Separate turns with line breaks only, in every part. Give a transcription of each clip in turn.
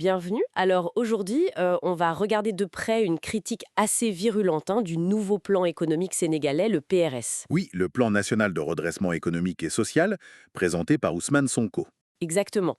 Bienvenue. Alors aujourd'hui, on va regarder de près une critique assez virulente du nouveau plan économique sénégalais, le PRS.
Oui, le plan national de redressement économique et social, présenté par Ousmane Sonko.
Exactement.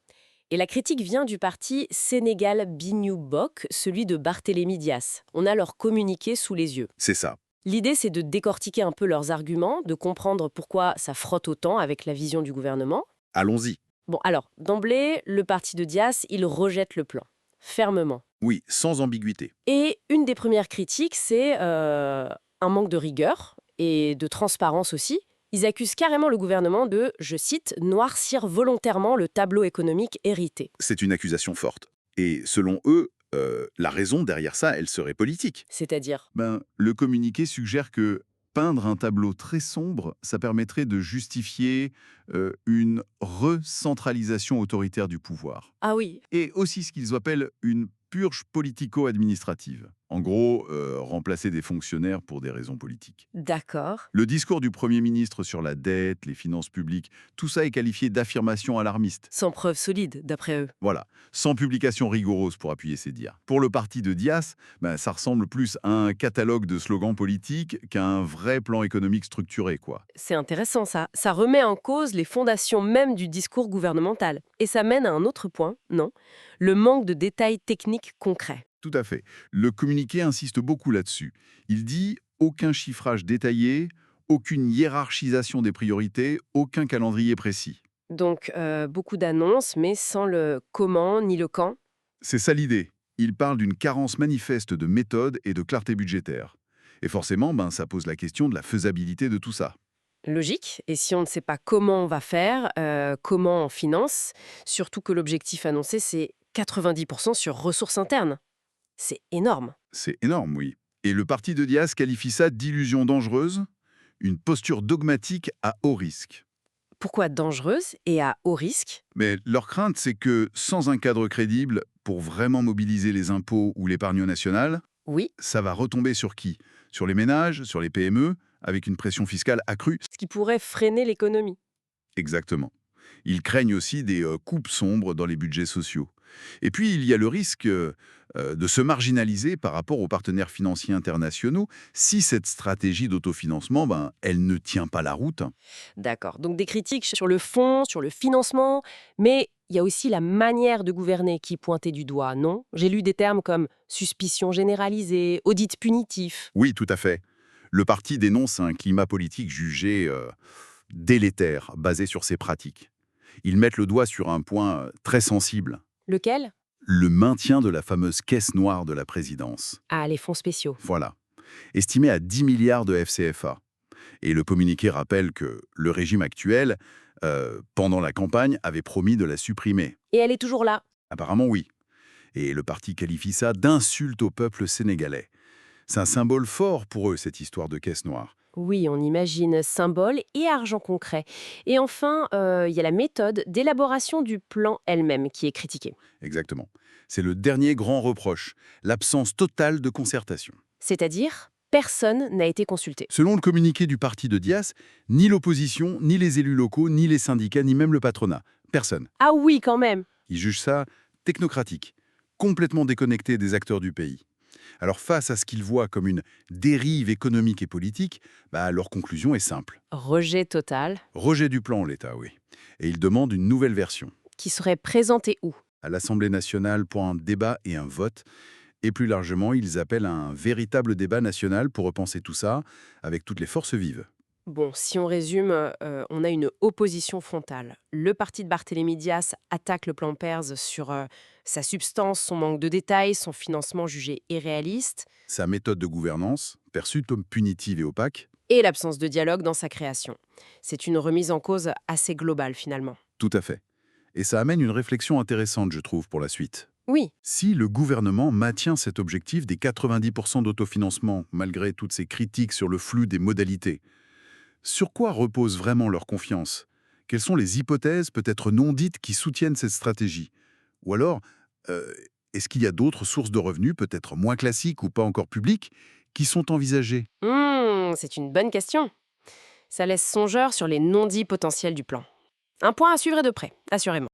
Et la critique vient du parti Sénégal Bignou Bok, celui de Barthélémy Dias. On a leur communiqué sous les yeux.
C'est ça.
L'idée, c'est de décortiquer un peu leurs arguments, de comprendre pourquoi ça frotte autant avec la vision du gouvernement.
Allons-y.
Bon, alors, d'emblée, le parti de Dias, il rejette le plan, fermement.
Oui, sans ambiguïté.
Et une des premières critiques, c'est un manque de rigueur et de transparence aussi. Ils accusent carrément le gouvernement de, je cite, noircir volontairement le tableau économique hérité.
C'est une accusation forte. Et selon eux, la raison derrière ça, elle serait politique.
C'est-à-dire,
Le communiqué suggère que peindre un tableau très sombre, ça permettrait de justifier une recentralisation autoritaire du pouvoir.
ah oui,
Et aussi ce qu'ils appellent une purge politico-administrative. En gros, remplacer des fonctionnaires pour des raisons politiques.
d'accord.
Le discours du Premier ministre sur la dette, les finances publiques, tout ça est qualifié d'affirmation alarmiste.
Sans preuve solide, d'après eux.
Voilà, sans publication rigoureuse pour appuyer ces dires. Pour le parti de Dias, ça ressemble plus à un catalogue de slogans politiques qu'à un vrai plan économique structuré, quoi.
C'est intéressant ça. Ça remet en cause les fondations même du discours gouvernemental. Et ça mène à un autre point, non? Le manque de détails techniques concrets.
Tout à fait. Le communiqué insiste beaucoup là-dessus. Il dit aucun chiffrage détaillé, aucune hiérarchisation des priorités, aucun calendrier précis.
Donc, beaucoup d'annonces, mais sans le comment ni le quand.
C'est ça l'idée. Il parle d'une carence manifeste de méthode et de clarté budgétaire. Et forcément, ça pose la question de la faisabilité de tout ça.
Logique. Et si on ne sait pas comment on va faire, comment on finance, surtout que l'objectif annoncé, c'est 90% sur ressources internes. C'est énorme.
C'est énorme, oui. Et le parti de Diaz qualifie ça d'illusion dangereuse, une posture dogmatique à haut risque.
Pourquoi dangereuse et à haut risque?
Mais leur crainte, c'est que sans un cadre crédible pour vraiment mobiliser les impôts ou l'épargne nationale,
Oui,
ça va retomber sur qui? Sur les ménages, sur les PME, avec une pression fiscale accrue?
ce qui pourrait freiner l'économie.
Exactement. Ils craignent aussi des coupes sombres dans les budgets sociaux. Et puis, il y a le risque de se marginaliser par rapport aux partenaires financiers internationaux si cette stratégie d'autofinancement, elle ne tient pas la route.
D'accord. Donc des critiques sur le fond, sur le financement, mais il y a aussi la manière de gouverner qui est pointée du doigt, non? J'ai lu des termes comme suspicion généralisée, audit punitif.
Oui, tout à fait. Le parti dénonce un climat politique jugé délétère, basé sur ces pratiques. Ils mettent le doigt sur un point très sensible,
Lequel?
le maintien de la fameuse caisse noire de la présidence.
Ah, les fonds spéciaux.
Voilà. Estimé à 10 milliards de FCFA. Et le communiqué rappelle que le régime actuel, pendant la campagne, avait promis de la supprimer.
Et elle est toujours là.
Apparemment, oui. Et le parti qualifie ça d'insulte au peuple sénégalais. C'est un symbole fort pour eux, cette histoire de caisse noire.
Oui, on imagine symbole et argent concret. Et enfin, il y a la méthode d'élaboration du plan elle-même qui est critiquée.
Exactement. C'est le dernier grand reproche, l'absence totale de concertation.
C'est-à-dire, personne n'a été consulté.
Selon le communiqué du parti de Dias, ni l'opposition, ni les élus locaux, ni les syndicats, ni même le patronat. Personne.
Ah oui, quand même.
Ils jugent ça technocratique, complètement déconnecté des acteurs du pays. Alors face à ce qu'ils voient comme une dérive économique et politique, leur conclusion est simple.
Rejet total.
Rejet du plan, l'État, oui. Et ils demandent une nouvelle version.
Qui serait présenté où?
À l'Assemblée nationale pour un débat et un vote. Et plus largement, ils appellent à un véritable débat national pour repenser tout ça avec toutes les forces vives.
Bon, si on résume, on a une opposition frontale. Le parti de Barthélémy Dias attaque le plan PERS sur sa substance, son manque de détails, son financement jugé irréaliste
Sa méthode de gouvernance, perçue comme punitive et opaque,
et l'absence de dialogue dans sa création. C'est une remise en cause assez globale finalement.
tout à fait. Et ça amène une réflexion intéressante, je trouve, pour la suite.
Oui,
Si le gouvernement maintient cet objectif des 90% d'autofinancement, malgré toutes ces critiques sur le flou des modalités, sur quoi repose vraiment leur confiance? Quelles sont les hypothèses, peut-être non dites, qui soutiennent cette stratégie? Ou alors, euh, est-ce qu'il y a d'autres sources de revenus, peut-être moins classiques ou pas encore publiques, qui sont envisagées?
C'est une bonne question. Ça laisse songeur sur les non-dits potentiels du plan. Un point à suivre de près, assurément.